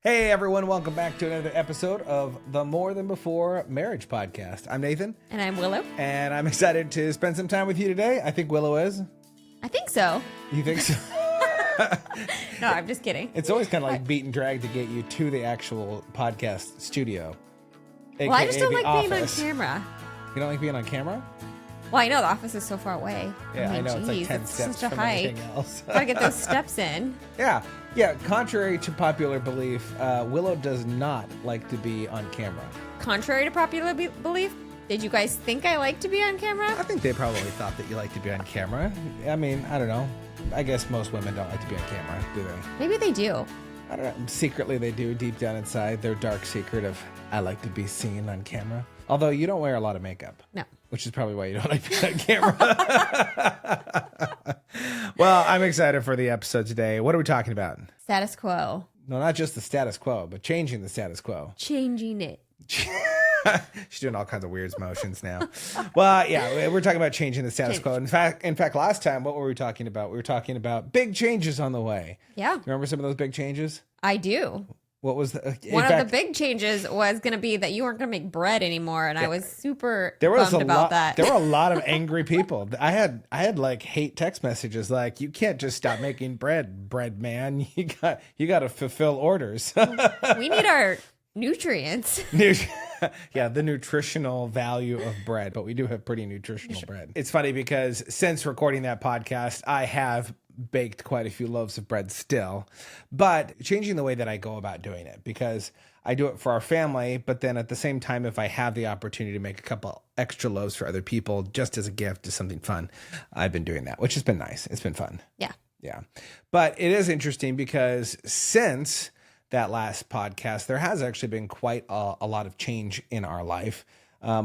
Hey everyone, welcome back to another episode of the More Than Before Marriage Podcast. I'm Nathan. And I'm Willow. And I'm excited to spend some time with you today. I think Willow is. I think so. You think so? No, I'm just kidding. It's always kind of like beat and drag to get you to the actual podcast studio. Well, I just don't like being on office. camera. You don't like being on camera? Well, I know the office is so far away. Yeah, I know. It's like 10 it's steps such a from hike. anything else. Gotta get those steps in. Yeah. Contrary to popular belief, Willow does not like to be on camera. Contrary to popular belief, did you guys think I like to be on camera? I think they probably thought that you like to be on camera. I mean, I don't know. I guess most women don't like to be on camera, do they? Maybe they do. I don't know. Secretly, they do, deep down inside, their dark secret of, I like to be seen on camera. Although you don't wear a lot of makeup. No. Which is probably why you don't like being on camera. Well, I'm excited for the episode today. What are we talking about? Status quo. No, not just the status quo, but changing the status quo. Changing it. She's doing all kinds of weird motions now. Well, yeah, we're talking about changing the status quo. In fact, last time, what were we talking about? We were talking about big changes on the way. Yeah. Remember some of those big changes? I do. What was the One of the big changes was going to be that you weren't going to make bread anymore, and I was super bummed about that. There were a lot of angry people. I had like hate text messages like, "You can't just stop making bread man. You got to fulfill orders." We need our nutrients. Yeah, the nutritional value of bread, but we do have pretty nutritional bread. It's funny because since recording that podcast, I have baked quite a few loaves of bread still, but changing the way that I go about doing it, because I do it for our family, but then at the same time, if I have the opportunity to make a couple extra loaves for other people just as a gift, as something fun, I've been doing that, which has been nice. It's been fun. Yeah. Yeah. But it is interesting because since that last podcast, there has actually been quite a lot of change in our life.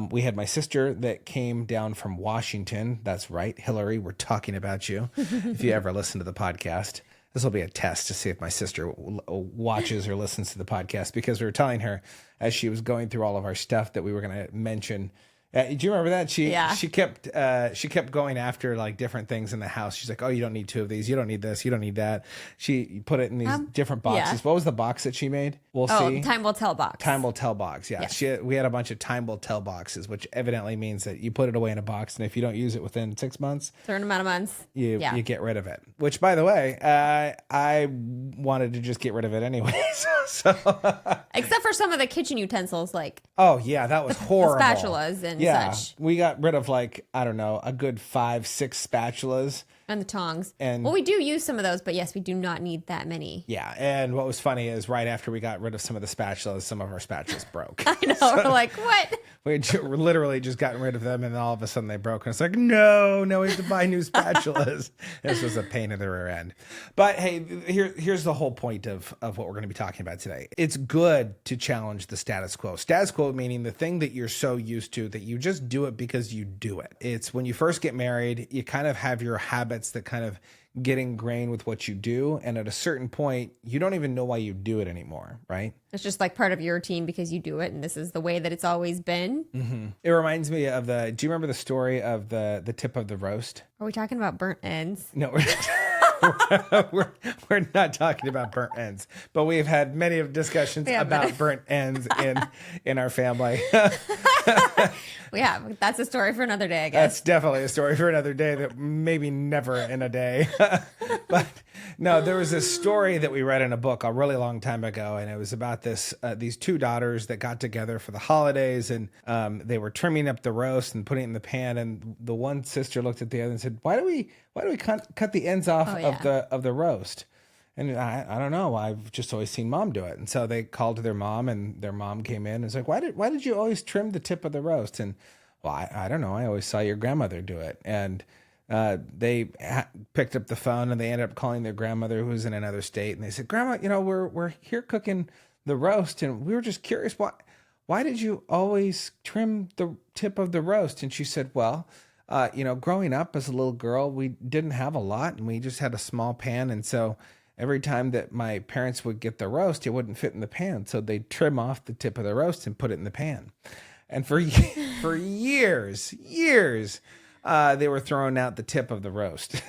We had my sister that came down from Washington. That's right, Hillary, we're talking about you. If you ever listen to the podcast, this will be a test to see if my sister watches or listens to the podcast, because we were telling her as she was going through all of our stuff that we were going to mention. Do you remember that? She kept going after like different things in the house. She's like, "Oh, you don't need two of these. You don't need this. You don't need that." She put it in these different boxes. Yeah. What was the box that she made? We'll see. Time will tell box. Time will tell box. Yeah. We had a bunch of time will tell boxes, which evidently means that you put it away in a box, and if you don't use it within 6 months, certain amount of months, you get rid of it. Which, by the way, I wanted to just get rid of it anyway. So except for some of the kitchen utensils, like that was horrible. The spatulas and such. We got rid of like, I don't know, a good 5-6 spatulas. And the tongs. And we do use some of those, but yes, we do not need that many. Yeah. And what was funny is right after we got rid of some of the spatulas, some of our spatulas broke. I know. So we're like, what? We literally just gotten rid of them, and then all of a sudden they broke. And it's like, no, we have to buy new spatulas. This was a pain in the rear end. But hey, here's the whole point of what we're going to be talking about today. It's good to challenge the status quo. Status quo meaning the thing that you're so used to that you just do it because you do it. It's when you first get married, you kind of have your habits that kind of get ingrained with what you do. And at a certain point, you don't even know why you do it anymore, right? It's just like part of your routine because you do it. And this is the way that it's always been. Mm-hmm. It reminds me of do you remember the story of the tip of the roast? Are we talking about burnt ends? No, we're not talking about burnt ends, but we've had many of discussions about burnt ends in our family. We have. That's a story for another day, I guess. That's definitely a story for another day, that maybe never in a day. But no, there was this story that we read in a book a really long time ago, and it was about these two daughters that got together for the holidays, and they were trimming up the roast and putting it in the pan, and the one sister looked at the other and said, "Why do we cut the ends off of the roast?" And I don't know. I've just always seen mom do it. And so they called to their mom, and their mom came in and was like, why did you always trim the tip of the roast? And well, I don't know. I always saw your grandmother do it. And they picked up the phone, and they ended up calling their grandmother, who was in another state. And they said, "Grandma, we're here cooking the roast, and we were just curious, why did you always trim the tip of the roast?" And she said, "Well, growing up as a little girl, we didn't have a lot, and we just had a small pan. And so every time that my parents would get the roast, it wouldn't fit in the pan. So they'd trim off the tip of the roast and put it in the pan." And for years, they were throwing out the tip of the roast.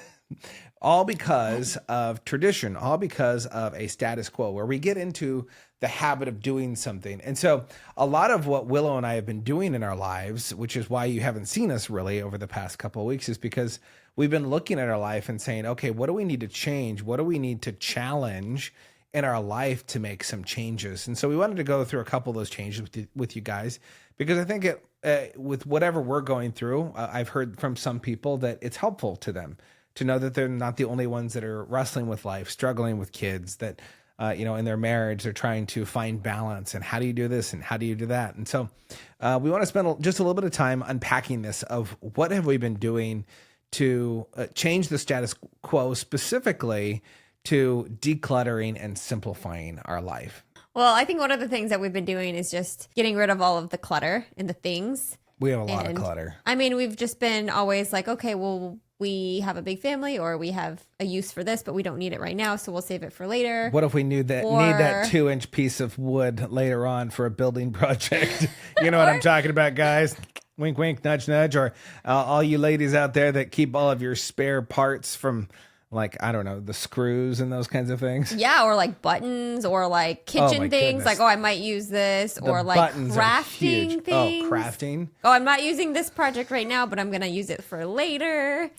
All because of tradition, all because of a status quo, where we get into the habit of doing something. And so a lot of what Willow and I have been doing in our lives, which is why you haven't seen us really over the past couple of weeks, is because we've been looking at our life and saying, okay, what do we need to change? What do we need to challenge in our life to make some changes? And so we wanted to go through a couple of those changes with you guys, because I think with whatever we're going through, I've heard from some people that it's helpful to them to know that they're not the only ones that are wrestling with life, struggling with kids, that in their marriage, they're trying to find balance, and how do you do this and how do you do that? And so we want to spend just a little bit of time unpacking this of what have we been doing to change the status quo, specifically to decluttering and simplifying our life. Well, I think one of the things that we've been doing is just getting rid of all of the clutter and the things. We have a lot of clutter. I mean, we've just been always like, okay, well, we have a big family, or we have a use for this, but we don't need it right now, so we'll save it for later. What if we need that 2-inch piece of wood later on for a building project? You know what I'm talking about, guys? Wink, wink, nudge, nudge. Or all you ladies out there that keep all of your spare parts from, like, I don't know, the screws and those kinds of things. Yeah, or like buttons, or like kitchen things. Goodness. Like, I might use this. The or like crafting things. Oh, crafting. I'm not using this project right now, but I'm going to use it for later.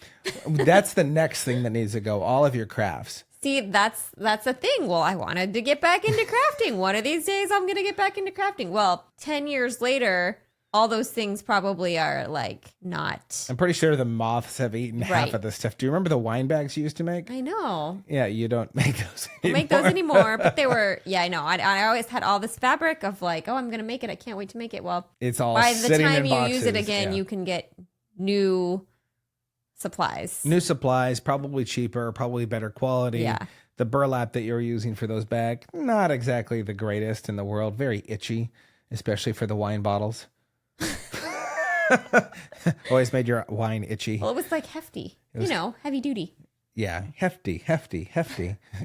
That's the next thing that needs to go, all of your crafts. See, that's a thing. Well, I wanted to get back into crafting. One of these days, I'm going to get back into crafting. Well, 10 years later, all those things probably are like not. I'm pretty sure the moths have eaten half of this stuff. Do you remember the wine bags you used to make? I know. Yeah, you don't make those anymore. Don't make those anymore, but they were, I know. I always had all this fabric of like, I'm going to make it. I can't wait to make it. Well, it's all by the time you boxes. use it again, you can get new supplies. New supplies, probably cheaper, probably better quality. Yeah. The burlap that you're using for those bags, not exactly the greatest in the world. Very itchy, especially for the wine bottles. Always made your wine itchy. Well, it was like hefty, heavy duty. Yeah, hefty.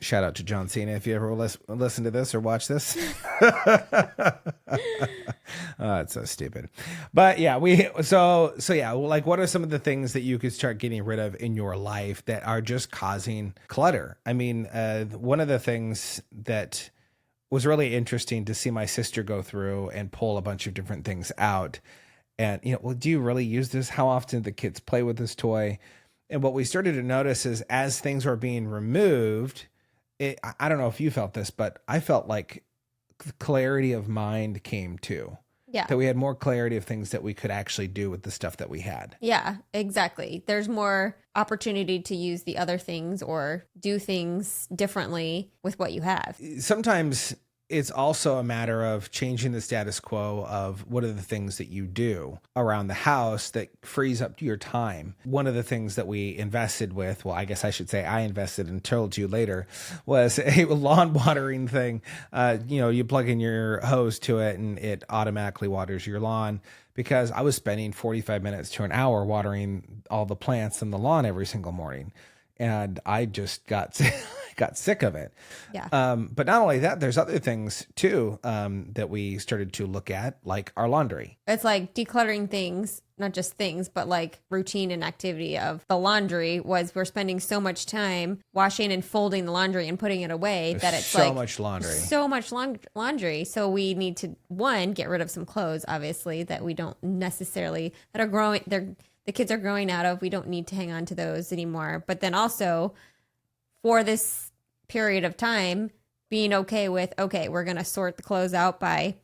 Shout out to John Cena if you ever listen to this or watch this. Oh, it's so stupid. But yeah, like, what are some of the things that you could start getting rid of in your life that are just causing clutter? I mean, one of the things that was really interesting to see my sister go through and pull a bunch of different things out. And, do you really use this? How often do the kids play with this toy? And what we started to notice is as things were being removed, I don't know if you felt this, but I felt like clarity of mind came too. Yeah. That we had more clarity of things that we could actually do with the stuff that we had. Yeah, exactly. There's more opportunity to use the other things or do things differently with what you have. Sometimes it's also a matter of changing the status quo of what are the things that you do around the house that frees up your time. One of the things that we invested with, well, I guess I should say I invested and told you later, was a lawn watering thing. You plug in your hose to it and it automatically waters your lawn, because I was spending 45 minutes to an hour watering all the plants in the lawn every single morning. And I just got sick of it. Yeah. But not only that, there's other things too that we started to look at, like our laundry. It's like decluttering things, not just things, but like routine and activity of the laundry. Was we're spending so much time washing and folding the laundry and putting it away that it's so much laundry. So much laundry. So we need to, one, get rid of some clothes, obviously, that we don't necessarily, that are growing, the kids are growing out of. We don't need to hang on to those anymore. But then also, for this period of time, being okay with, we're going to sort the clothes out by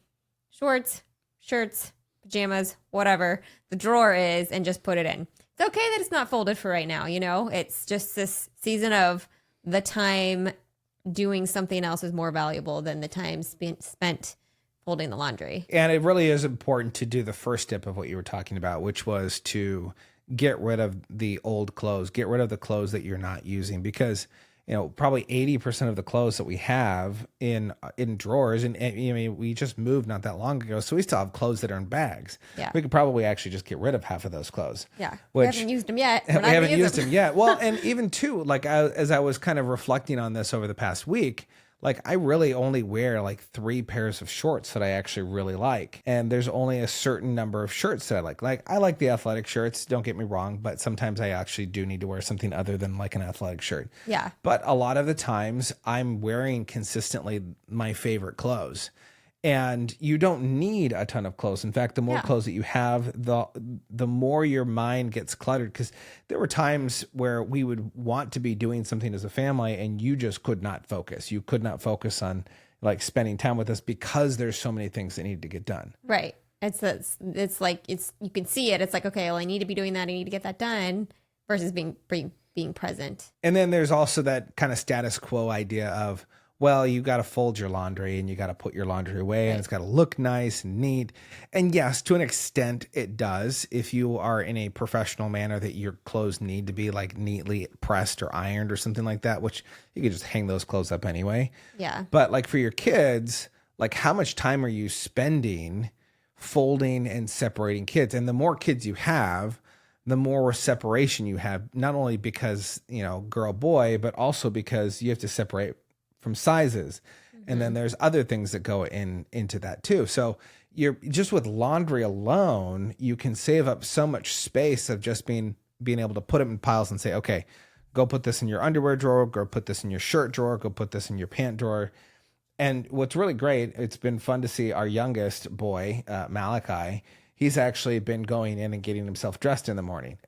shorts, shirts, pajamas, whatever the drawer is, and just put it in. It's okay that it's not folded for right now. It's just this season of the time doing something else is more valuable than the time spent folding the laundry. And it really is important to do the first step of what you were talking about, which was to get rid of the old clothes, get rid of the clothes that you're not using, because probably 80% of the clothes that we have in drawers, and we just moved not that long ago, so we still have clothes that are in bags. Yeah. We could probably actually just get rid of half of those clothes. Yeah. We haven't used them yet. We haven't used them yet. Well, and even too, like as I was kind of reflecting on this over the past week, like I really only wear like 3 pairs of shorts that I actually really like. And there's only a certain number of shirts that I like. Like I like the athletic shirts, don't get me wrong, but sometimes I actually do need to wear something other than like an athletic shirt. Yeah. But a lot of the times I'm wearing consistently my favorite clothes. And you don't need a ton of clothes. In fact, the more clothes that you have, the more your mind gets cluttered. Because there were times where we would want to be doing something as a family and you just could not focus. You could not focus on like spending time with us because there's so many things that need to get done. Right. It's like you can see it. It's like, okay, well, I need to be doing that. I need to get that done versus being present. And then there's also that kind of status quo idea of, well, you got to fold your laundry and you got to put your laundry away and it's got to look nice and neat. And yes, to an extent it does. If you are in a professional manner that your clothes need to be like neatly pressed or ironed or something like that, which you could just hang those clothes up anyway. Yeah. But like for your kids, like how much time are you spending folding and separating kids? And the more kids you have, the more separation you have, not only because, girl, boy, but also because you have to separate from sizes. And then there's other things that go into that too. So you're just with laundry alone, you can save up so much space of just being able to put them in piles and say, okay, go put this in your underwear drawer, go put this in your shirt drawer, go put this in your pant drawer. And what's really great, it's been fun to see our youngest boy, Malachi. He's actually been going in and getting himself dressed in the morning.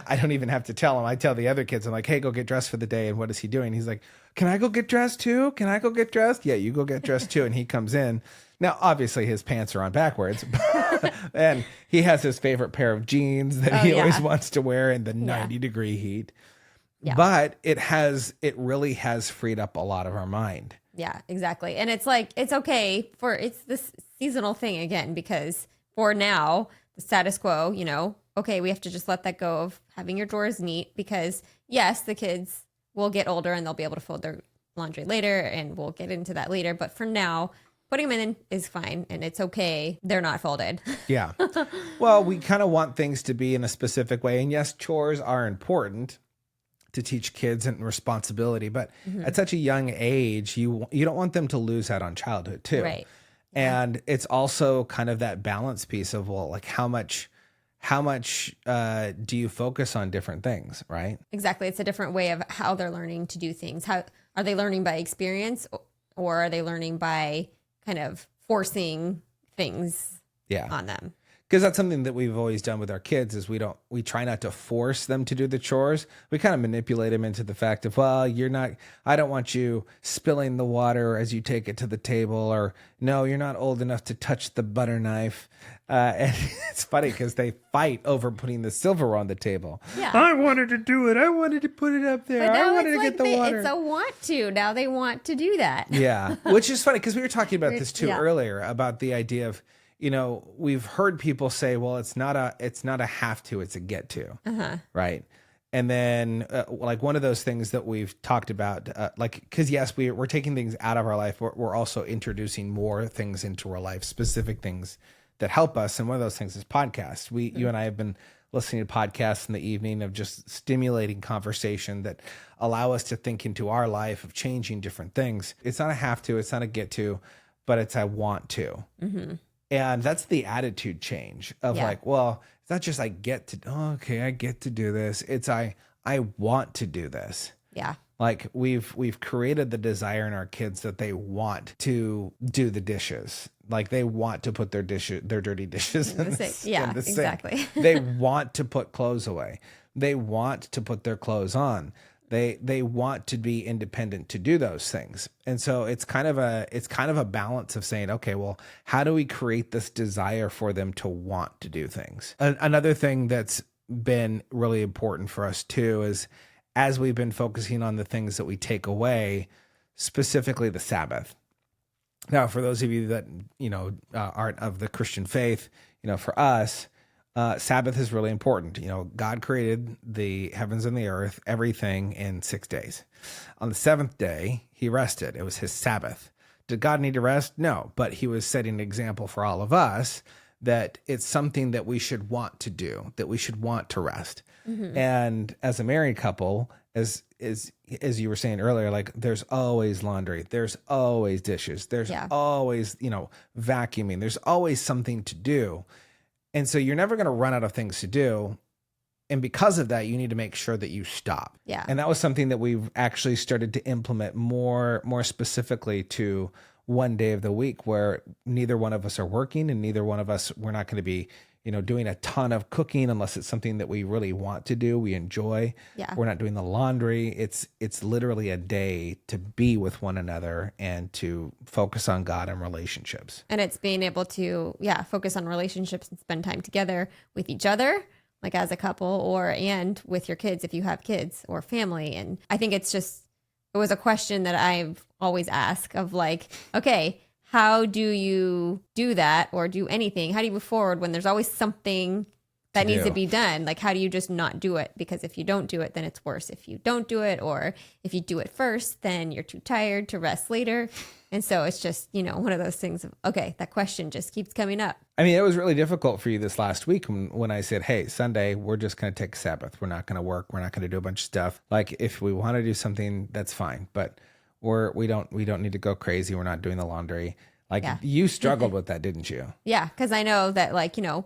I don't even have to tell him. I tell the other kids, I'm like, hey, go get dressed for the day. And what is he doing? He's like, can I go get dressed too? Can I go get dressed? Yeah, you go get dressed too. And he comes in. Now, obviously, his pants are on backwards. And he has his favorite pair of jeans that he always wants to wear in the 90-degree heat. Yeah. But it really has freed up a lot of our mind. Yeah, exactly. And it's like, it's okay it's this seasonal thing again, because for now, the status quo, okay, we have to just let that go of having your drawers neat because, yes, the kids will get older and they'll be able to fold their laundry later, and we'll get into that later. But for now, putting them in is fine, and it's okay. They're not folded. Yeah. Well, we kind of want things to be in a specific way. And yes, chores are important to teach kids and responsibility. But at such a young age, you don't want them to lose out on childhood too. Right. And it's also kind of that balance piece of, well, like how much do you focus on different things, right? Exactly. It's a different way of how they're learning to do things. How are they learning by experience, or are they learning by kind of forcing things on them? Because that's something that we've always done with our kids is we try not to force them to do the chores. We kind of manipulate them into the fact of, well, I don't want you spilling the water as you take it to the table, or no, you're not old enough to touch the butter knife. And it's funny because they fight over putting the silver on the table. Yeah. I wanted to do it. I wanted to put it up there. I wanted to get the water. It's a want to. Now they want to do that. Yeah. Which is funny because we were talking about this too earlier about the idea of, we've heard people say, well, it's not a have to, it's a get to. Right. And then like one of those things that we've talked about, because yes, we're taking things out of our life. We're also introducing more things into our life, specific things that help us. And one of those things is podcasts. You and I have been listening to podcasts in the evening of just stimulating conversation that allow us to think into our life of changing different things. It's not a have to, it's not a get to, but it's a want to. And that's the attitude change of like, well, it's not just I get to do this. It's I want to do this. Yeah. Like we've created the desire in our kids that they want to do the dishes. Like they want to put their dirty dishes in the sink. Exactly. They want to put clothes away. They want to put their clothes on. They want to be independent to do those things. And so it's kind of a balance of saying, okay, well, how do we create this desire for them to want to do things? Another thing that's been really important for us too is as we've been focusing on the things that we take away, specifically the Sabbath. Now, for those of you that, aren't of the Christian faith, for us, Sabbath is really important. God created the heavens and the earth, everything in 6 days. On the seventh day, he rested. It was his Sabbath. Did God need to rest? No, but he was setting an example for all of us that it's something that we should want to do, that we should want to rest. And as a married couple, as you were saying earlier, like there's always laundry, there's always dishes, there's always, vacuuming, there's always something to do. And so you're never going to run out of things to do. And because of that, you need to make sure that you stop. Yeah. And that was something that we've actually started to implement more specifically to one day of the week where neither one of us are working and neither one of us, we're not going to be, doing a ton of cooking unless it's something that we really want to do, we enjoy. Yeah. We're not doing the laundry. It's literally a day to be with one another and to focus on God and relationships. And it's being able to, focus on relationships and spend time together with each other, like as a couple and with your kids if you have kids or family. And I think it was a question that I've always asked of like, okay, how do you do that or do anything? How do you move forward when there's always something that needs to be done? Like, how do you just not do it? Because if you don't do it, then it's worse if you don't do it. Or if you do it first, then you're too tired to rest later. And so it's just, one of those things of, okay, that question just keeps coming up. I mean, it was really difficult for you this last week when I said, hey, Sunday, we're just going to take Sabbath. We're not going to work. We're not going to do a bunch of stuff. Like if we want to do something, that's fine. But we don't need to go crazy. We're not doing the laundry. Like you struggled with that, didn't you? Yeah. Because I know that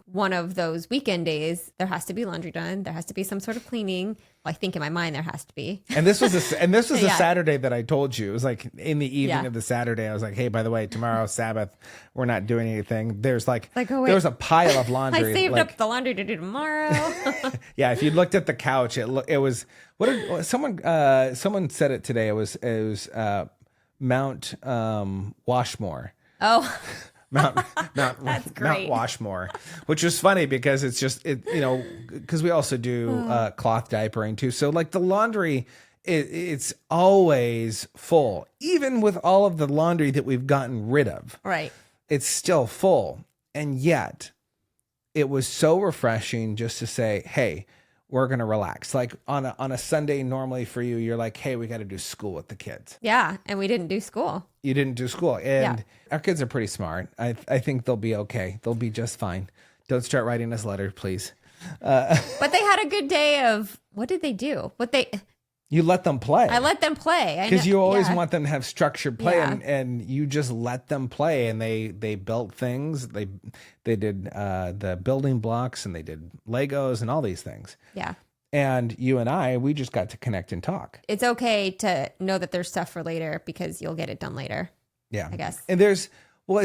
one of those weekend days, there has to be laundry done. There has to be some sort of cleaning. Well, I think in my mind there has to be. And this was the Saturday that I told you. It was like in the evening of the Saturday. I was like, hey, by the way, tomorrow's Sabbath. We're not doing anything. There's there was a pile of laundry. I saved up the laundry to do tomorrow. Yeah. If you looked at the couch, it was someone said it today. It was Mount Washmore. Oh, Mount great. Mount Washmore, which is funny because it's just because we also do cloth diapering too. So like the laundry, it's always full, even with all of the laundry that we've gotten rid of. Right, it's still full, and yet it was so refreshing just to say, hey, we're going to relax. Like on a Sunday, normally for you, you're like, hey, we got to do school with the kids. Yeah. And we didn't do school. You didn't do school. And our kids are pretty smart. I think they'll be okay. They'll be just fine. Don't start writing us letters, please. But they had a good day of, what did they do? You let them play. I let them play. Because you always want them to have structured play, and you just let them play. And they built things. They did the building blocks, and they did Legos and all these things. Yeah. And you and we just got to connect and talk. It's okay to know that there's stuff for later because you'll get it done later. Yeah. I guess. And it's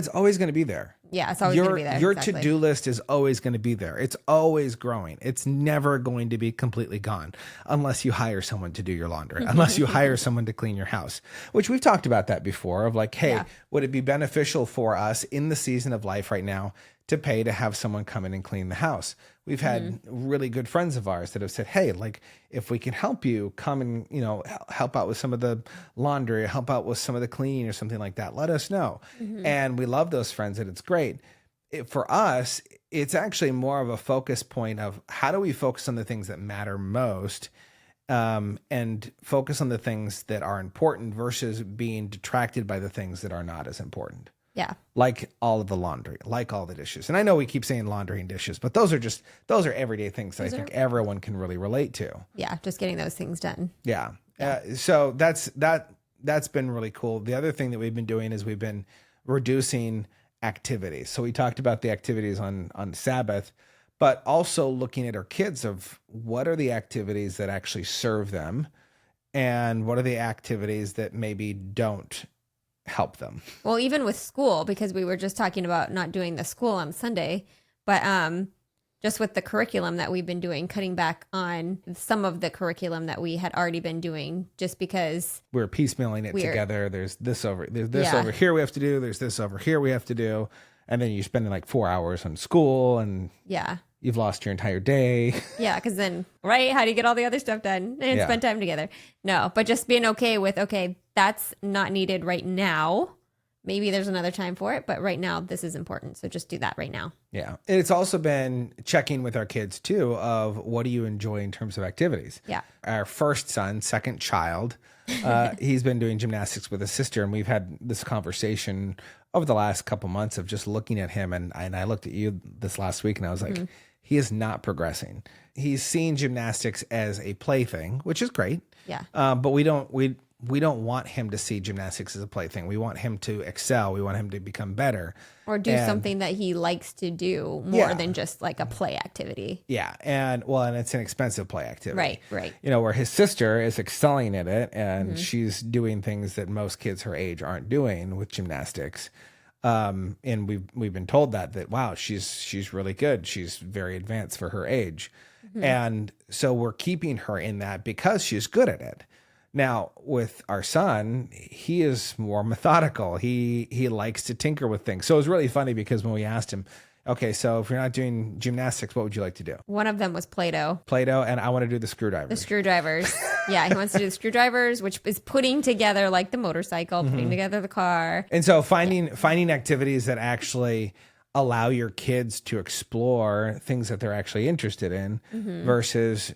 always going to be there. Yeah, it's always going to be there. Your to-do list is always going to be there. It's always growing. It's never going to be completely gone unless you hire someone to do your laundry, unless you hire someone to clean your house, which we've talked about that before of like, hey, would it be beneficial for us in the season of life right now to pay to have someone come in and clean the house? We've had really good friends of ours that have said, hey, like if we can help you come and, help out with some of the laundry, help out with some of the cleaning or something like that, let us know. And we love those friends and it's great. For us, it's actually more of a focus point of how do we focus on the things that matter most and focus on the things that are important versus being detracted by the things that are not as important. Yeah. Like all of the laundry, like all the dishes. And I know we keep saying laundry and dishes, but those are everyday things that I think everyone can really relate to. Yeah. Just getting those things done. Yeah. So that's been really cool. The other thing that we've been doing is we've been reducing activities. So we talked about the activities on Sabbath, but also looking at our kids of what are the activities that actually serve them and what are the activities that maybe don't help them. Well, even with school, because we were just talking about not doing the school on Sunday, but just with the curriculum that we've been doing, cutting back on some of the curriculum that we had already been doing just because we're piecemealing it together. There's this over here we have to do. There's this over here we have to do. And then you're spending like 4 hours on school and you've lost your entire day. Yeah, because then, how do you get all the other stuff done and spend time together? No, but just being okay with, that's not needed right now. Maybe there's another time for it, but right now this is important. So just do that right now. Yeah. And it's also been checking with our kids too of what do you enjoy in terms of activities? Yeah. Our first son, second child, he's been doing gymnastics with his sister. And we've had this conversation over the last couple months of just looking at him. And I looked at you this last week and I was like, he is not progressing. He's seeing gymnastics as a plaything, which is great. Yeah. But we don't want him to see gymnastics as a plaything. We want him to excel. We want him to become better. Or do something that he likes to do more than just like a play activity. Yeah. And it's an expensive play activity. Right. Where his sister is excelling at it and she's doing things that most kids her age aren't doing with gymnastics. And we've been told that wow, she's really good. She's very advanced for her age. And so we're keeping her in that because she's good at it. Now, with our son, he is more methodical. He likes to tinker with things. So it was really funny because when we asked him, okay, so if you're not doing gymnastics, what would you like to do? One of them was Play-Doh. Play-Doh, and I want to do the screwdrivers. The screwdrivers. Yeah, he wants to do the screwdrivers, which is putting together like the motorcycle, putting together the car. And so finding activities that actually allow your kids to explore things that they're actually interested in versus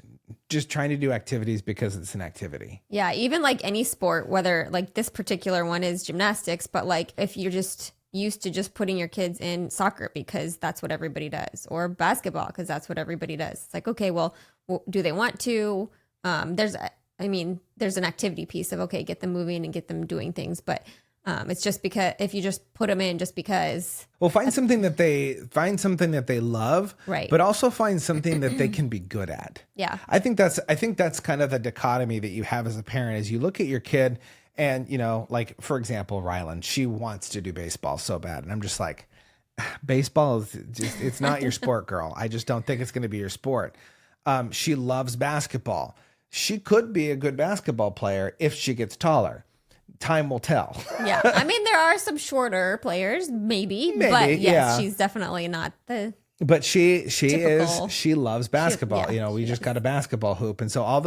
just trying to do activities because it's an activity. Yeah, even like any sport, whether like this particular one is gymnastics, but like if you're just used to just putting your kids in soccer because that's what everybody does, or basketball because that's what everybody does. It's like, okay, well, do they want to? There's an activity piece of, okay, get them moving and get them doing things, but it's just because if you just put them in just because. Well, find something that they love, right? But also find something that they can be good at. Yeah, I think that's kind of the dichotomy that you have as a parent. Is you look at your kid, and like for example, Rylan, she wants to do baseball so bad, and I'm just like, baseball is it's not your sport, girl. I just don't think it's going to be your sport. She loves basketball. She could be a good basketball player if she gets taller. Time will tell. Yeah. I mean, there are some shorter players, maybe but yes, she's definitely not the. But she typical. she loves basketball. We just got a basketball hoop. And so all of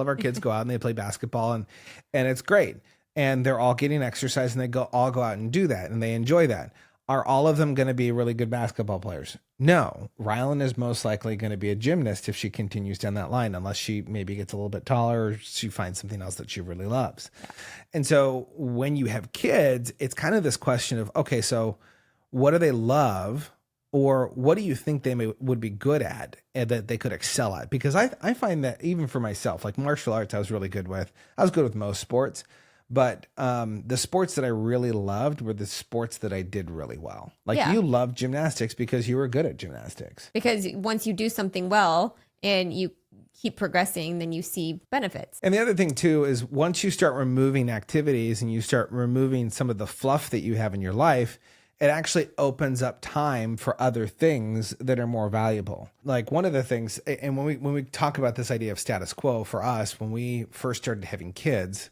our kids go out and they play basketball and it's great. And they're all getting exercise and they all go out and do that and they enjoy that. Are all of them going to be really good basketball players? No. Rylan is most likely going to be a gymnast if she continues down that line, unless she maybe gets a little bit taller or she finds something else that she really loves. Yeah. And so when you have kids, it's kind of this question of, okay, so what do they love? Or what do you think they would be good at and that they could excel at? Because I find that even for myself, like martial arts, I was really good with. I was good with most sports. But the sports that I really loved were the sports that I did really well. Like you loved gymnastics because you were good at gymnastics. Because once you do something well and you keep progressing, then you see benefits. And the other thing too is once you start removing activities and you start removing some of the fluff that you have in your life, it actually opens up time for other things that are more valuable. Like one of the things, and when we talk about this idea of status quo for us, when we first started having kids,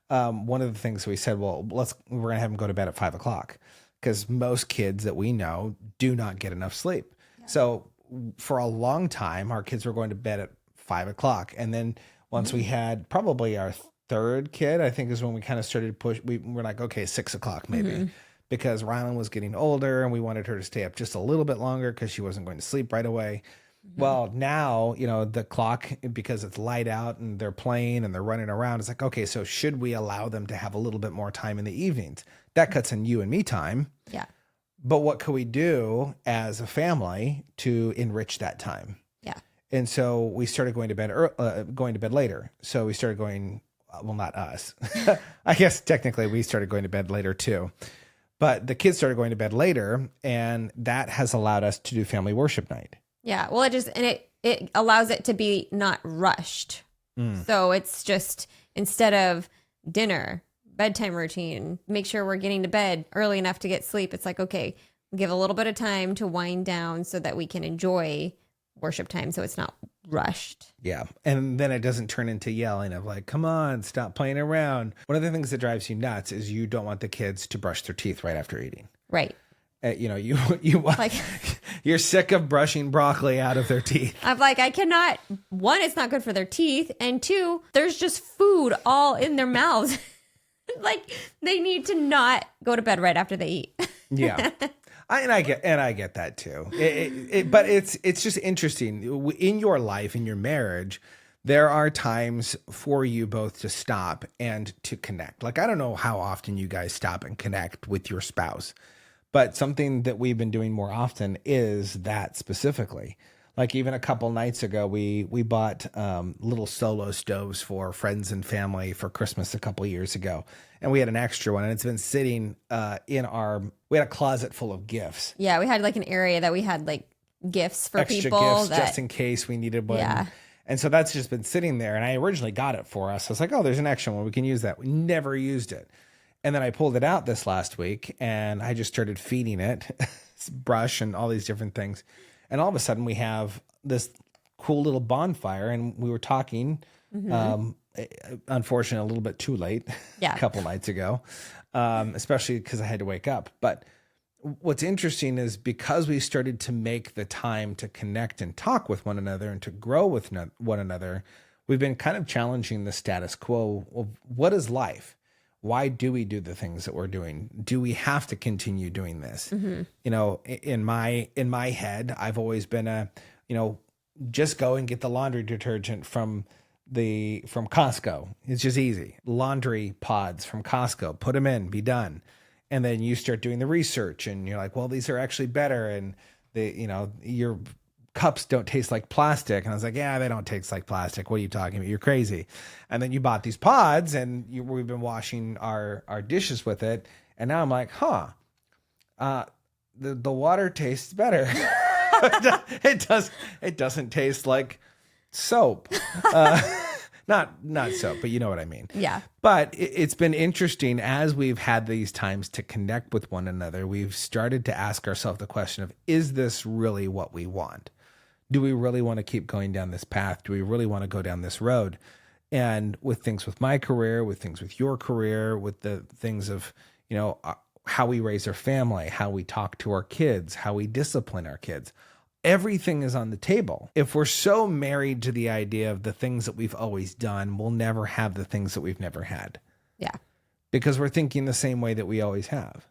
one of the things we said, well, we're going to have them go to bed at 5:00 because most kids that we know do not get enough sleep. Yeah. So for a long time, our kids were going to bed at 5:00. And then once we had probably our third kid, I think is when we kind of started to push, we were like, okay, 6:00 maybe, because Rylan was getting older and we wanted her to stay up just a little bit longer because she wasn't going to sleep right away. Well, now, the clock, because it's light out and they're playing and they're running around, it's like, okay, so should we allow them to have a little bit more time in the evenings? That cuts in you and me time. Yeah. But what could we do as a family to enrich that time? Yeah. And so we started going to bed later. So we started going, well, not us. I guess technically we started going to bed later too. But the kids started going to bed later, and that has allowed us to do family worship night. Yeah, well, it allows it to be not rushed. So it's just instead of dinner, bedtime routine, make sure we're getting to bed early enough to get sleep. It's like, okay, give a little bit of time to wind down so that we can enjoy worship time so it's not rushed. Yeah. And then it doesn't turn into yelling of like, come on, stop playing around. One of the things that drives you nuts is you don't want the kids to brush their teeth right after eating. Right. You like you're sick of brushing broccoli out of their teeth. I'm like, I cannot. One, it's not good for their teeth, and two, there's just food all in their mouths. Like they need to not go to bed right after they eat. Yeah, I get that too. But it's just interesting in your life, in your marriage. There are times for you both to stop and to connect. Like I don't know how often you guys stop and connect with your spouse. But something that we've been doing more often is that specifically. Like even a couple nights ago, we bought little solo stoves for friends and family for Christmas a couple years ago, and we had an extra one, and it's been sitting we had a closet full of gifts. Yeah, we had like an area that we had like gifts for Extra people gifts just in case we needed one. Yeah. And so that's just been sitting there. And I originally got it for us. I was like, oh, there's an extra one. We can use that. We never used it. And then I pulled it out this last week and I just started feeding it brush and all these different things. And all of a sudden we have this cool little bonfire. And we were talking, unfortunately, a little bit too late a couple nights ago, especially because I had to wake up. But what's interesting is because we started to make the time to connect and talk with one another and to grow with one another, we've been kind of challenging the status quo of what is life? Why do we do the things that we're doing? Do we have to continue doing this? You know, in my head, I've always been just go and get the laundry detergent from Costco. It's just easy. Laundry pods from Costco, put them in, be done. And then you start doing the research and you're like, well, these are actually better. And your cups don't taste like plastic. And I was like, yeah, they don't taste like plastic. What are you talking about? You're crazy. And then you bought these pods and we've been washing our dishes with it. And now I'm like, the water tastes better. It doesn't taste like soap. Not soap, but you know what I mean. Yeah. But it's been interesting as we've had these times to connect with one another. We've started to ask ourselves the question of, is this really what we want? Do we really want to keep going down this path? Do we really want to go down this road? And with things with my career, with things with your career, with the things of, how we raise our family, how we talk to our kids, how we discipline our kids, everything is on the table. If we're so married to the idea of the things that we've always done, we'll never have the things that we've never had. Yeah. Because we're thinking the same way that we always have.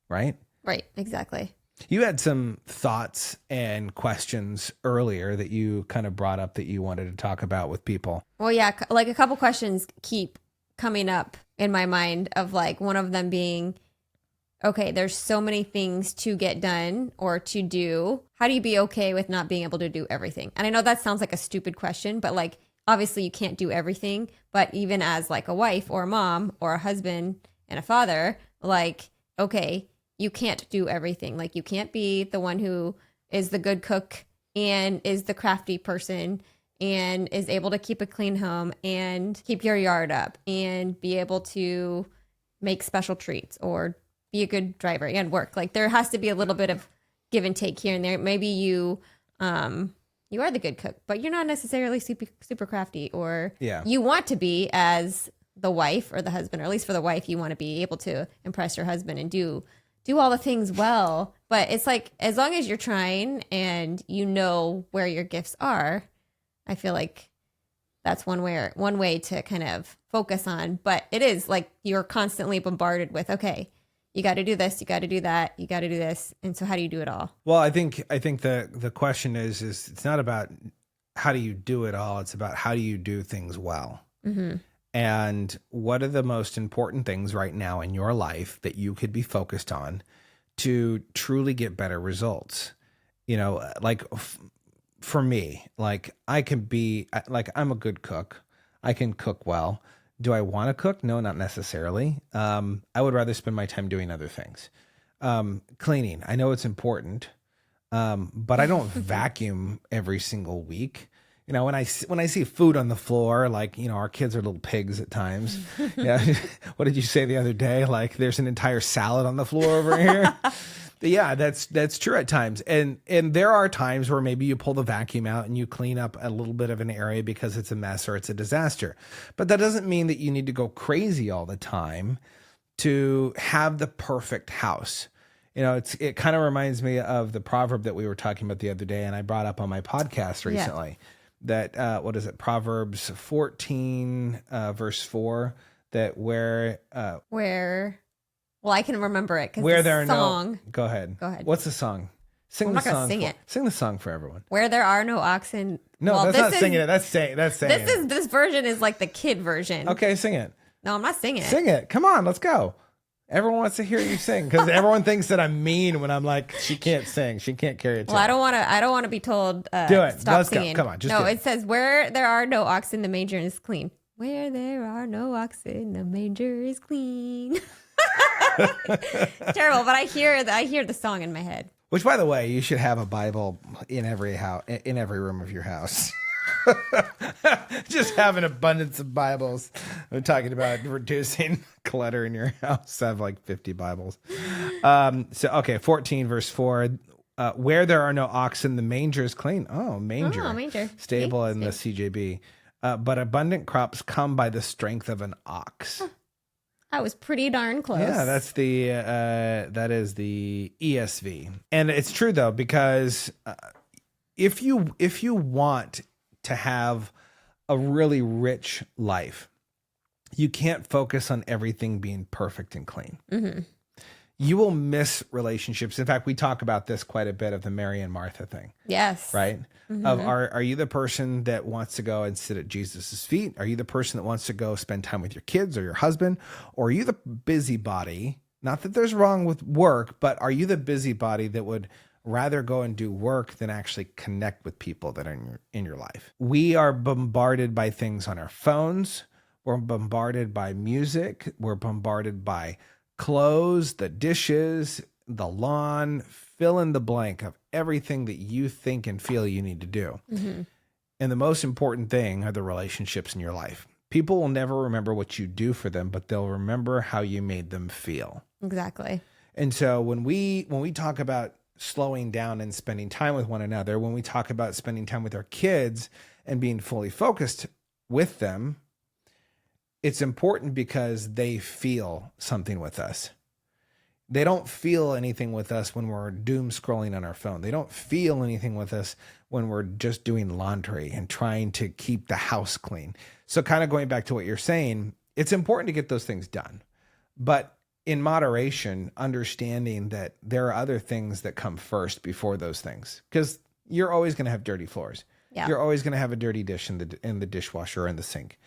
Right? Right. Exactly. You had some thoughts and questions earlier that you kind of brought up that you wanted to talk about with people. Well, yeah, like a couple questions keep coming up in my mind of like one of them being, okay, there's so many things to get done or to do. How do you be okay with not being able to do everything? And I know that sounds like a stupid question, but like obviously you can't do everything. But even as like a wife or a mom or a husband and a father, like, okay, you can't do everything. Like you can't be the one who is the good cook and is the crafty person and is able to keep a clean home and keep your yard up and be able to make special treats or be a good driver and work. Like there has to be a little bit of give and take here and there. Maybe you are the good cook, but you're not necessarily super crafty, or you want to be as the wife or the husband, or at least for the wife, you want to be able to impress your husband and do all the things well. But it's like, as long as you're trying and you know where your gifts are, I feel like that's one way to kind of focus on. But it is like you're constantly bombarded with, okay, you got to do this, you got to do that, you got to do this. And so how do you do it all? Well, I think the question is it's not about how do you do it all. It's about how do you do things well. Mm-hmm. And what are the most important things right now in your life that you could be focused on to truly get better results? Like for me, like I can be like, I'm a good cook. I can cook well. Do I want to cook? No, not necessarily. I would rather spend my time doing other things. Cleaning, I know it's important, but I don't vacuum every single week. When I see food on the floor, like, our kids are little pigs at times. Yeah. What did you say the other day? Like there's an entire salad on the floor over here. Yeah, that's true at times. And there are times where maybe you pull the vacuum out and you clean up a little bit of an area because it's a mess or it's a disaster. But that doesn't mean that you need to go crazy all the time to have the perfect house. It kind of reminds me of the proverb that we were talking about the other day and I brought up on my podcast recently. Yeah. That, what is it? Proverbs 14, verse 4, that where, well, I can remember it because where there are song. Go ahead. What's the song? Sing the song. I'm not gonna sing it. Sing the song for everyone. Where there are no oxen. No, well, that's not singing it. That's saying. This version is like the kid version. Okay, sing it. No, I'm not singing it. Sing it. Come on, let's go. Everyone wants to hear you sing because everyone thinks that I'm mean when I'm like, she can't sing. She can't carry a tune. Well, I don't want to be told, Do it. stop Let's singing. go. Come on. Just no, do it. it says, where there are no oxen, the manger is clean. Where there are no oxen, the manger is clean. It's terrible, but I hear the song in my head. Which, by the way, you should have a Bible in every house, in every room of your house. Just have an abundance of Bibles. I'm talking about reducing clutter in your house. I have like 50 Bibles. 14 verse 4. Where there are no oxen, the manger is clean. Oh, manger. Oh, manger. Stable in the CJB. But abundant crops come by the strength of an ox. I was pretty darn close. Yeah, that is the ESV. And it's true though, because if you want to have a really rich life, you can't focus on everything being perfect and clean. Mm-hmm. You will miss relationships. In fact, we talk about this quite a bit of the Mary and Martha thing. Yes. Right? Mm-hmm. Are you the person that wants to go and sit at Jesus's feet? Are you the person that wants to go spend time with your kids or your husband? Or are you the busybody? Not that there's wrong with work, but are you the busybody that would rather go and do work than actually connect with people that are in your life? We are bombarded by things on our phones. We're bombarded by music. We're bombarded by clothes, the dishes, the lawn, fill in the blank of everything that you think and feel you need to do. Mm-hmm. And the most important thing are the relationships in your life. People will never remember what you do for them, but they'll remember how you made them feel. Exactly. And so when we talk about slowing down and spending time with one another, when we talk about spending time with our kids and being fully focused with them, it's important because they feel something with us. They don't feel anything with us when we're doom scrolling on our phone. They don't feel anything with us when we're just doing laundry and trying to keep the house clean. So kind of going back to what you're saying, it's important to get those things done, but in moderation, understanding that there are other things that come first before those things, because you're always going to have dirty floors. Yeah. You're always going to have a dirty dish in the dishwasher or in the sink.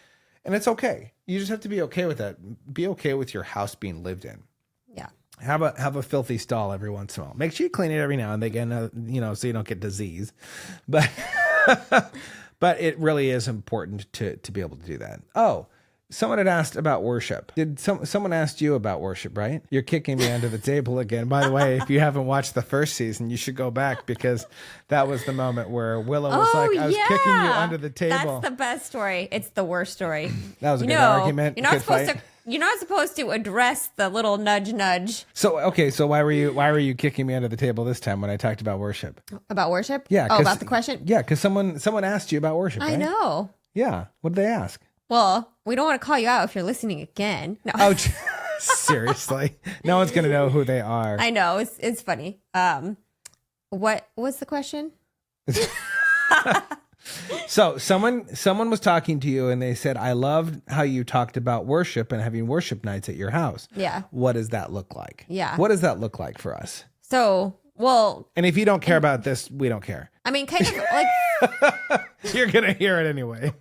And it's okay. You just have to be okay with that. Be okay with your house being lived in. Yeah. Have a filthy stall every once in a while. Make sure you clean it every now and again, so you don't get disease. But but it really is important to be able to do that. Oh, someone had asked about worship. Did someone asked you about worship, right? You're kicking me under the table again. By the way, if you haven't watched the first season, you should go back because that was the moment where Willow was I was kicking you under the table. That's the best story. It's the worst story. That was a good argument. You're not supposed to address the little nudge. So why were you kicking me under the table this time when I talked about worship? About worship? Yeah. About the question? Yeah, because someone asked you about worship, right? I know. Yeah. What did they ask? Well, we don't want to call you out if you're listening again. No. Oh, seriously? No one's going to know who they are. I know. It's funny. What was the question? So someone was talking to you and they said, I loved how you talked about worship and having worship nights at your house. Yeah. What does that look like? Yeah. What does that look like for us? So, well. And if you don't care about this, we don't care. I mean, kind of like. You're going to hear it anyway.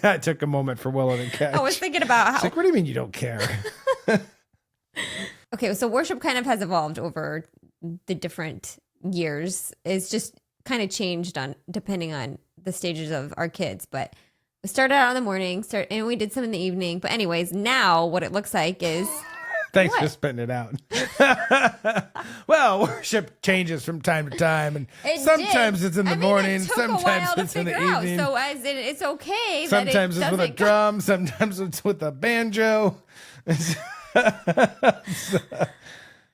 That took a moment for Willow to catch. I was thinking about how. It's like, what do you mean you don't care? Okay, so worship kind of has evolved over the different years. It's just kind of changed depending on the stages of our kids. But we started out in the morning, and we did some in the evening. But anyways, now what it looks like is. Thanks for spitting it out. Well, worship changes from time to time, and sometimes it's in the morning, sometimes it's in the evening. So as in, it's okay. Sometimes it's with a drum, sometimes it's with a banjo.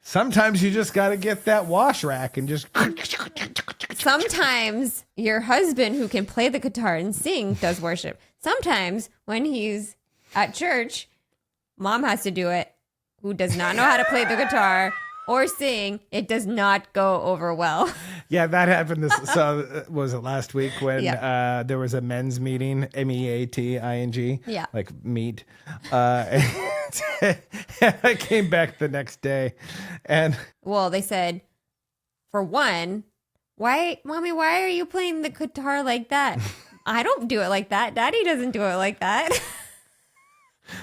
Sometimes you just got to get that wash rack and just. Sometimes your husband, who can play the guitar and sing, does worship. Sometimes when he's at church, mom has to do it. Who does not know how to play the guitar or sing, it does not go over well. Yeah, that happened. Was it last week when there was a men's meeting, MEATING? Yeah. Like meet. And I came back the next day and. Well, they said, for one, Mommy, why are you playing the guitar like that? I don't do it like that. Daddy doesn't do it like that.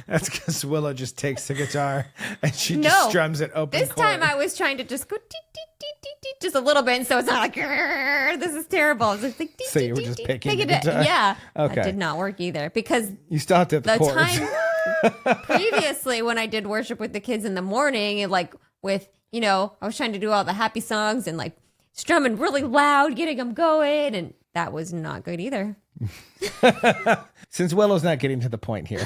That's because Willow just takes the guitar and she No. just strums it open This chord. time I was trying to just go dee, dee, dee, dee, dee, just a little bit, so it's not like "Grrr, this is terrible." It's just like, dee, So dee, you were dee, just dee, picking take the it- guitar? Yeah, Okay. that did not work either because You stopped at the the chords. time previously when I did worship with the kids in the morning, and like with I was trying to do all the happy songs and like strumming really loud, getting them going, and that was not good either. Since Willow's not getting to the point here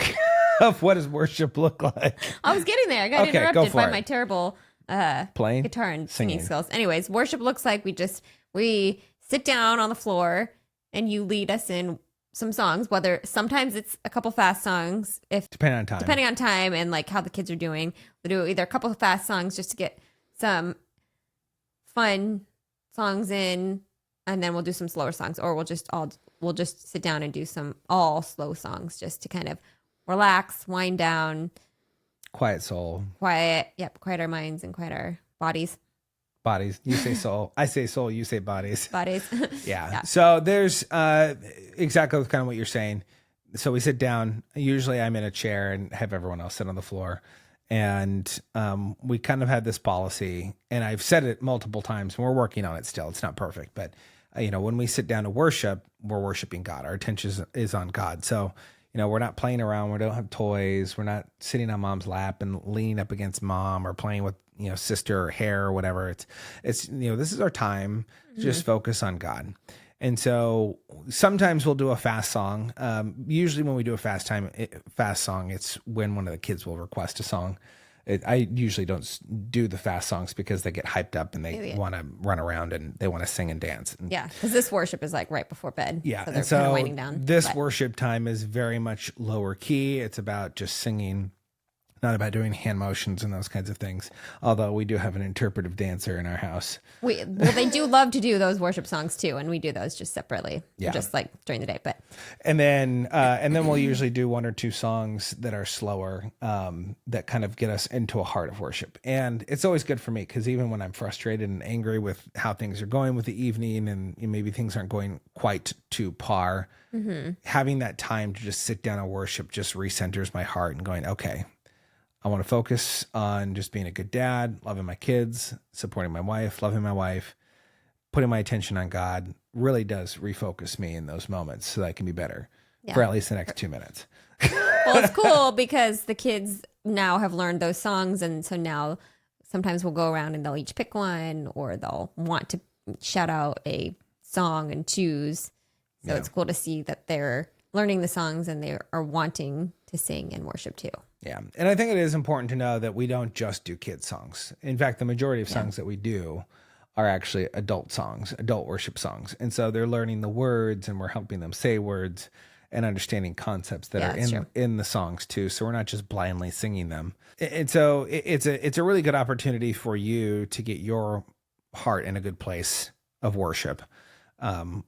of what does worship look like. I was getting there. I got Okay, go interrupted for by it. my terrible Playing? guitar and singing Singing. skills. Anyways, worship looks like we sit down on the floor and you lead us in some songs. Whether sometimes it's a couple fast songs, depending on time and like how the kids are doing. We'll do either a couple of fast songs just to get some fun songs in, and then we'll do some slower songs, or we'll just sit down and do some all slow songs just to kind of relax, wind down, Quiet soul. quiet our minds and quiet our bodies. You say soul. I say soul. You say bodies. Yeah. Yeah. So there's exactly kind of what you're saying. So we sit down. Usually I'm in a chair and have everyone else sit on the floor. And we kind of had this policy, and I've said it multiple times, and we're working on it still. It's not perfect, but when we sit down to worship, we're worshiping God. Our attention is on God. So, we're not playing around. We don't have toys. We're not sitting on mom's lap and leaning up against mom or playing with, sister or hair or whatever. It's this is our time to just focus on God. And so sometimes we'll do a fast song. Usually when we do a fast song, it's when one of the kids will request a song. I usually don't do the fast songs because they get hyped up and they want to run around and they want to sing and dance. And Yeah, because this worship is like right before bed. yeah, so they're and so kind of winding down. this worship time is very much lower key. It's about just singing, not about doing hand motions and those kinds of things. Although we do have an interpretive dancer in our house. They do love to do those worship songs too, and we do those just separately, just like during the day. But and then we'll usually do one or two songs that are slower, that kind of get us into a heart of worship. And it's always good for me because even when I'm frustrated and angry with how things are going with the evening, and maybe things aren't going quite to par, having that time to just sit down and worship just recenters my heart and going, okay, I want to focus on just being a good dad, loving my kids, supporting my wife, loving my wife, putting my attention on God really does refocus me in those moments so that I can be better for at least the next 2 minutes. well, it's cool because the kids now have learned those songs, and so now sometimes we'll go around and they'll each pick one, or they'll want to shout out a song and choose. So it's cool to see that they're learning the songs and they are wanting to sing and worship too. Yeah. And I think it is important to know that we don't just do kids songs. In fact, the majority of songs that we do are actually adult songs, adult worship songs. And so they're learning the words, and we're helping them say words and understanding concepts that are in the songs too. So we're not just blindly singing them. And so it's a really good opportunity for you to get your heart in a good place of worship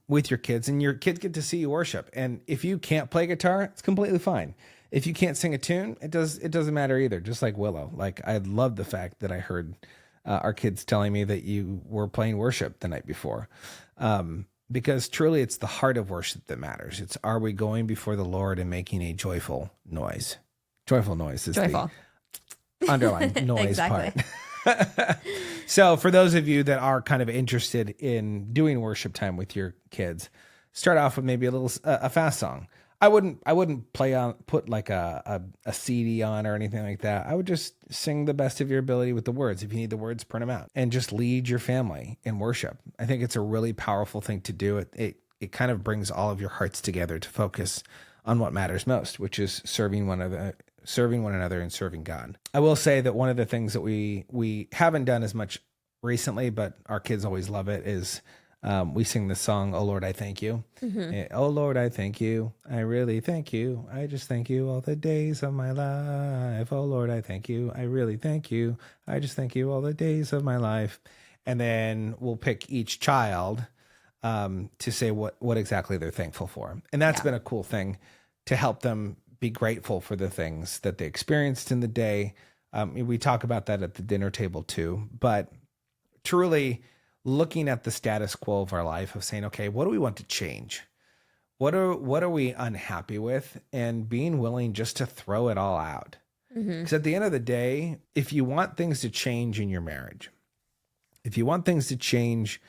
with your kids, and your kids get to see you worship. And if you can't play guitar, it's completely fine. If you can't sing a tune, it doesn't matter either. Just like Willow. Like, I love the fact that I heard our kids telling me that you were playing worship the night before, because truly it's the heart of worship that matters. It's, are we going before the Lord and making a joyful noise? Joyful noise is the underlined noise part. So for those of you that are kind of interested in doing worship time with your kids, start off with maybe a fast song. I wouldn't put like a CD on or anything like that. I would just sing the best of your ability with the words. If you need the words, print them out and just lead your family in worship. I think it's a really powerful thing to do. It kind of brings all of your hearts together to focus on what matters most, which is serving one another and serving God. I will say that one of the things that we haven't done as much recently, but our kids always love it, is we sing the song, "Oh Lord, I Thank You." Oh Lord, I thank you. I really thank you. I just thank you all the days of my life. Oh Lord, I thank you. I really thank you. I just thank you all the days of my life. And then we'll pick each child to say what exactly they're thankful for. And that's been a cool thing to help them be grateful for the things that they experienced in the day. We talk about that at the dinner table too, but truly looking at the status quo of our life, of saying, okay, what do we want to change? what are we unhappy with, and being willing just to throw it all out. Because at the end of the day, if you want things to change in your marriage, if you want things to change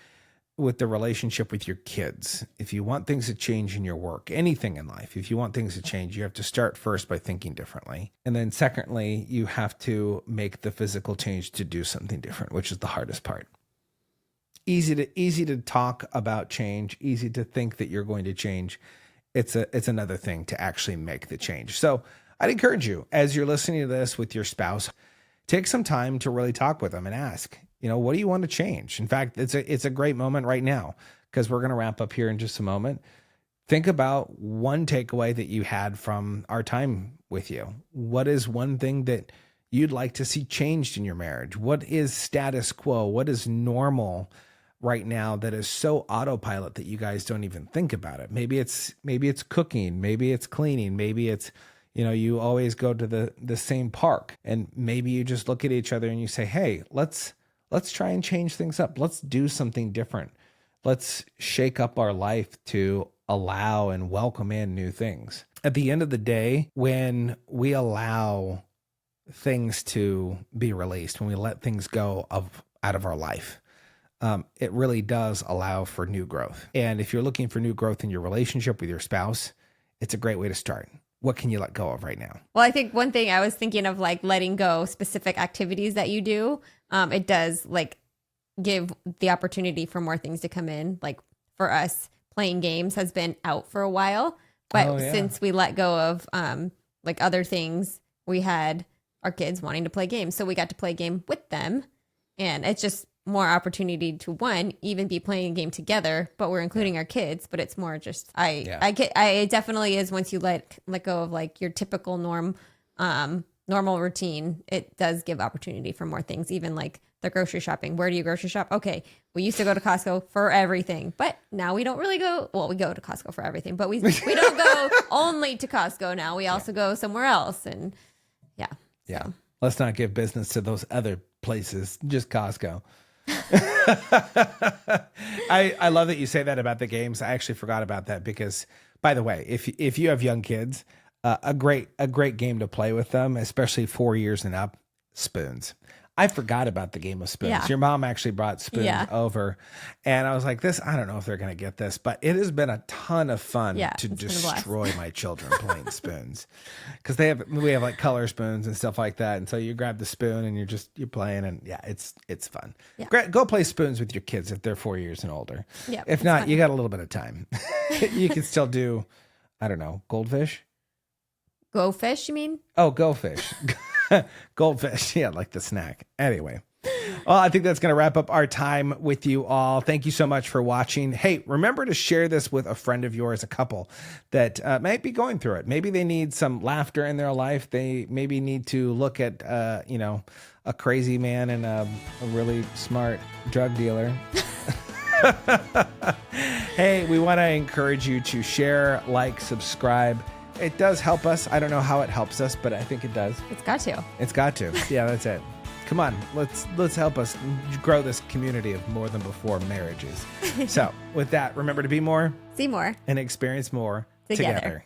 with the relationship with your kids, if you want things to change in your work, anything in life, if you want things to change, you have to start first by thinking differently. And then secondly, you have to make the physical change to do something different, which is the hardest part. Easy to talk about change, easy to think that you're going to change. It's another thing to actually make the change. So I'd encourage you, as you're listening to this with your spouse, take some time to really talk with them and ask, what do you want to change? In fact, it's a great moment right now, because we're going to wrap up here in just a moment. Think about one takeaway that you had from our time with you. What is one thing that you'd like to see changed in your marriage? What is status quo? What is normal right now that is so autopilot that you guys don't even think about it? Maybe it's cooking, maybe it's cleaning, maybe it's, you always go to the same park, and maybe you just look at each other and you say, hey, let's try and change things up. Let's do something different. Let's shake up our life to allow and welcome in new things. At the end of the day, when we allow things to be released, when we let things go out of our life, it really does allow for new growth. And if you're looking for new growth in your relationship with your spouse, it's a great way to start. What can you let go of right now? Well, I think one thing I was thinking of, like letting go specific activities that you do. It does like give the opportunity for more things to come in. Like for us, playing games has been out for a while, but since we let go of like other things, we had our kids wanting to play games. So we got to play a game with them, and it's just more opportunity to even be playing a game together, but we're including our kids. But it's more just it definitely is, once you let go of like your typical normal routine, it does give opportunity for more things. Even like the grocery shopping. Where do you grocery shop? Okay, we used to go to Costco for everything, but now we don't really go. Well, we go to Costco for everything, but we don't go only to Costco now. We also go somewhere else, and so. Let's not give business to those other places. Just Costco. I love that you say that about the games. I actually forgot about that, because, by the way, if you have young kids, a great game to play with them, especially 4 years and up, spoons. I forgot about the game of spoons. Yeah. Your mom actually brought spoons over, and I was like, I don't know if they're going to get this, but it has been a ton of fun to destroy my children playing spoons, because we have like color spoons and stuff like that. And so you grab the spoon and you're playing, and it's fun. Yeah. Go play spoons with your kids if they're 4 years and older. Yeah. If not, you got a little bit of time. You can still do, I don't know, goldfish. Go fish, you mean? Oh, go fish. Goldfish. Yeah, like the snack. Anyway. Well, I think that's going to wrap up our time with you all. Thank you so much for watching. Hey, remember to share this with a friend of yours, a couple that might be going through it. Maybe they need some laughter in their life. They maybe need to look at, a crazy man and a really smart drug dealer. Hey, we want to encourage you to share, like, subscribe. It does help us. I don't know how it helps us, but I think it does. It's got to. It's got to. Yeah, that's it. Come on, let's help us grow this community of more than before marriages. So with that, remember to be more, see more, and experience more together.